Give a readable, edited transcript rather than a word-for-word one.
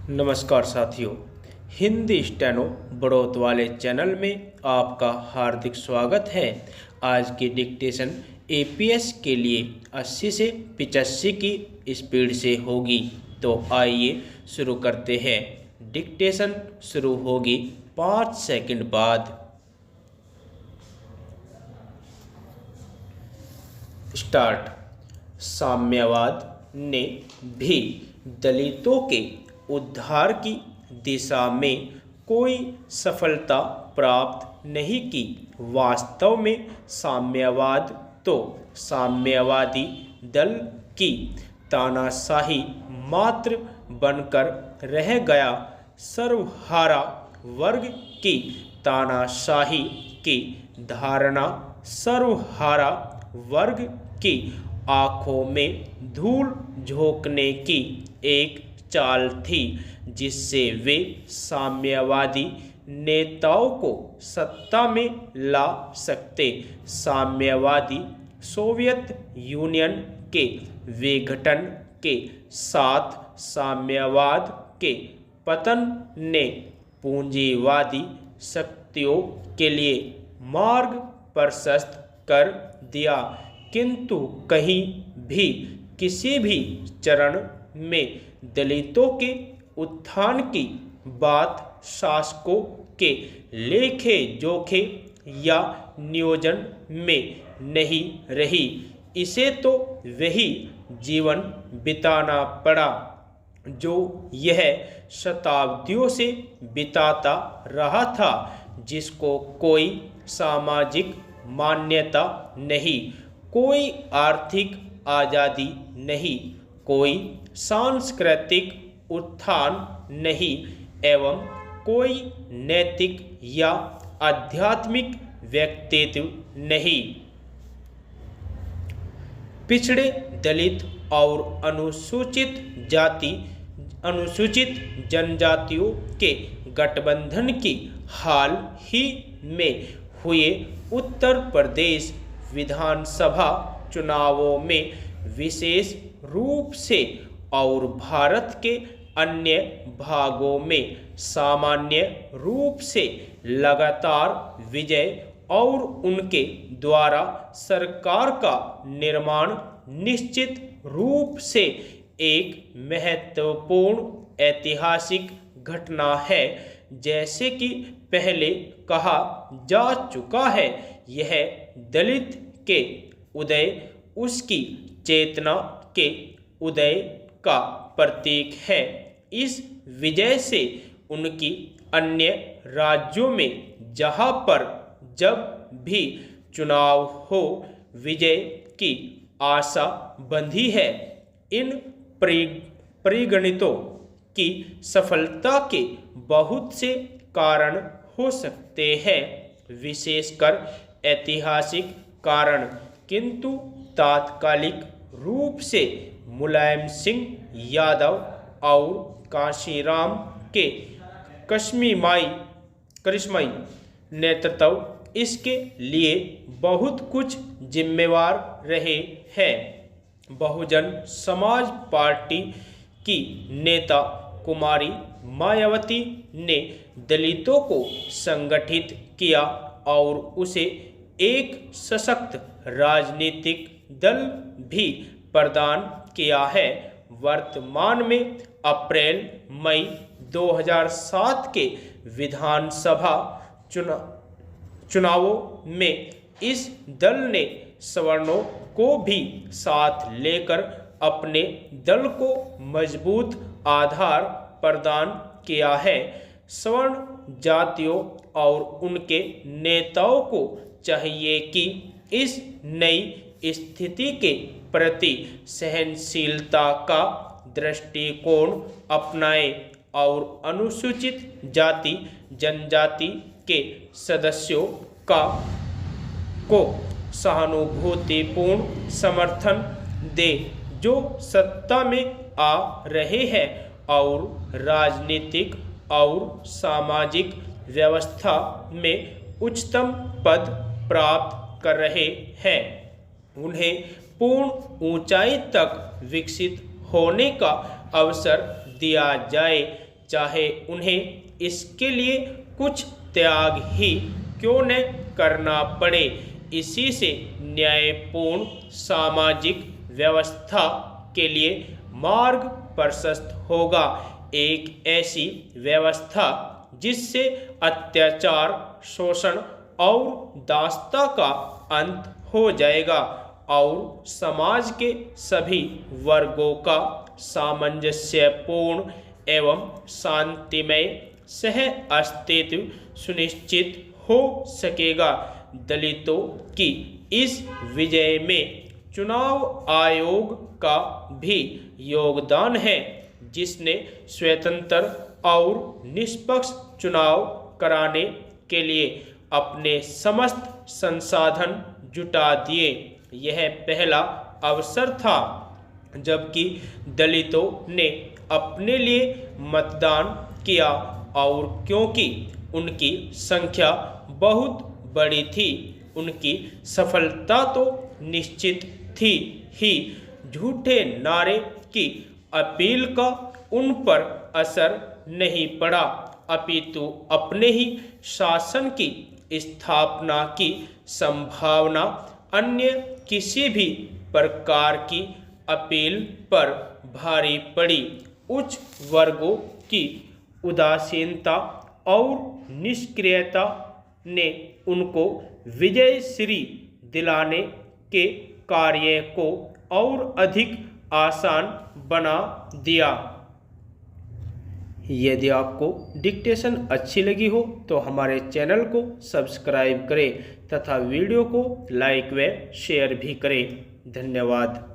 नमस्कार साथियों, हिंदी स्टेनो बढ़ोत वाले चैनल में आपका हार्दिक स्वागत है। आज की डिक्टेशन एपीएस के लिए 80 से 85 की स्पीड से होगी। तो आइए शुरू करते हैं। डिक्टेशन शुरू होगी 5 सेकंड बाद। स्टार्ट। साम्यवाद ने भी दलितों के उद्धार की दिशा में कोई सफलता प्राप्त नहीं की। वास्तव में साम्यवाद तो साम्यवादी दल की तानाशाही मात्र बनकर रह गया। सर्वहारा वर्ग की तानाशाही की धारणा सर्वहारा वर्ग की आंखों में धूल झोंकने की एक चाल थी, जिससे वे साम्यवादी नेताओं को सत्ता में ला सकते। साम्यवादी सोवियत यूनियन के विघटन के साथ साम्यवाद के पतन ने पूंजीवादी शक्तियों के लिए मार्ग प्रशस्त कर दिया, किंतु कहीं भी किसी भी चरण में दलितों के उत्थान की बात शासकों के लेखे जोखे या नियोजन में नहीं रही। इसे तो वही जीवन बिताना पड़ा जो यह शताब्दियों से बिताता रहा था, जिसको कोई सामाजिक मान्यता नहीं, कोई आर्थिक आज़ादी नहीं, कोई सांस्कृतिक उत्थान नहीं एवं कोई नैतिक या आध्यात्मिक व्यक्तित्व नहीं। पिछड़े दलित और अनुसूचित जनजातियों के गठबंधन की हाल ही में हुए उत्तर प्रदेश विधानसभा चुनावों में विशेष रूप से और भारत के अन्य भागों में सामान्य रूप से लगातार विजय और उनके द्वारा सरकार का निर्माण निश्चित रूप से एक महत्वपूर्ण ऐतिहासिक घटना है। जैसे कि पहले कहा जा चुका है, यह दलित के उदय, उसकी चेतना के उदय का प्रतीक है। इस विजय से उनकी अन्य राज्यों में जहां पर जब भी चुनाव हो विजय की आशा बंधी है। इन परिगणितों की सफलता के बहुत से कारण हो सकते हैं, विशेषकर ऐतिहासिक कारण, किंतु तात्कालिक रूप से मुलायम सिंह यादव और काशीराम के करिश्माई नेतृत्व इसके लिए बहुत कुछ जिम्मेवार रहे हैं। बहुजन समाज पार्टी की नेता कुमारी मायावती ने दलितों को संगठित किया और उसे एक सशक्त राजनीतिक दल भी प्रदान किया है। वर्तमान में अप्रैल मई 2007 के विधानसभा चुनावों में इस दल ने सवर्णों को भी साथ लेकर अपने दल को मजबूत आधार प्रदान किया है। सवर्ण जातियों और उनके नेताओं को चाहिए कि इस नई स्थिति के प्रति सहनशीलता का दृष्टिकोण अपनाएं और अनुसूचित जाति जनजाति के सदस्यों को सहानुभूतिपूर्ण समर्थन दे, जो सत्ता में आ रहे हैं और राजनीतिक और सामाजिक व्यवस्था में उच्चतम पद प्राप्त कर रहे हैं। उन्हें पूर्ण ऊंचाई तक विकसित होने का अवसर दिया जाए। चाहे उन्हें इसके लिए कुछ त्याग ही क्यों न करना पड़े। इसी से न्यायपूर्ण सामाजिक व्यवस्था के लिए मार्ग प्रशस्त होगा। एक ऐसी व्यवस्था जिससे अत्याचार, शोषण और दासता का अंत हो जाएगा और समाज के सभी वर्गों का सामंजस्यपूर्ण एवं शांतिमय सह अस्तित्व सुनिश्चित हो सकेगा। दलितों की इस विजय में चुनाव आयोग का भी योगदान है, जिसने स्वतंत्र और निष्पक्ष चुनाव कराने के लिए अपने समस्त संसाधन जुटा दिए। यह पहला अवसर था जबकि दलितों ने अपने लिए मतदान किया और क्योंकि उनकी संख्या बहुत बड़ी थी, उनकी सफलता तो निश्चित थी ही। झूठे नारे की अपील का उन पर असर नहीं पड़ा, अपितु अपने ही शासन की स्थापना की संभावना अन्य किसी भी प्रकार की अपील पर भारी पड़ी। उच्च वर्गों की उदासीनता और निष्क्रियता ने उनको विजयश्री दिलाने के कार्य को और अधिक आसान बना दिया। यदि आपको डिक्टेशन अच्छी लगी हो तो हमारे चैनल को सब्सक्राइब करें तथा वीडियो को लाइक व शेयर भी करें। धन्यवाद।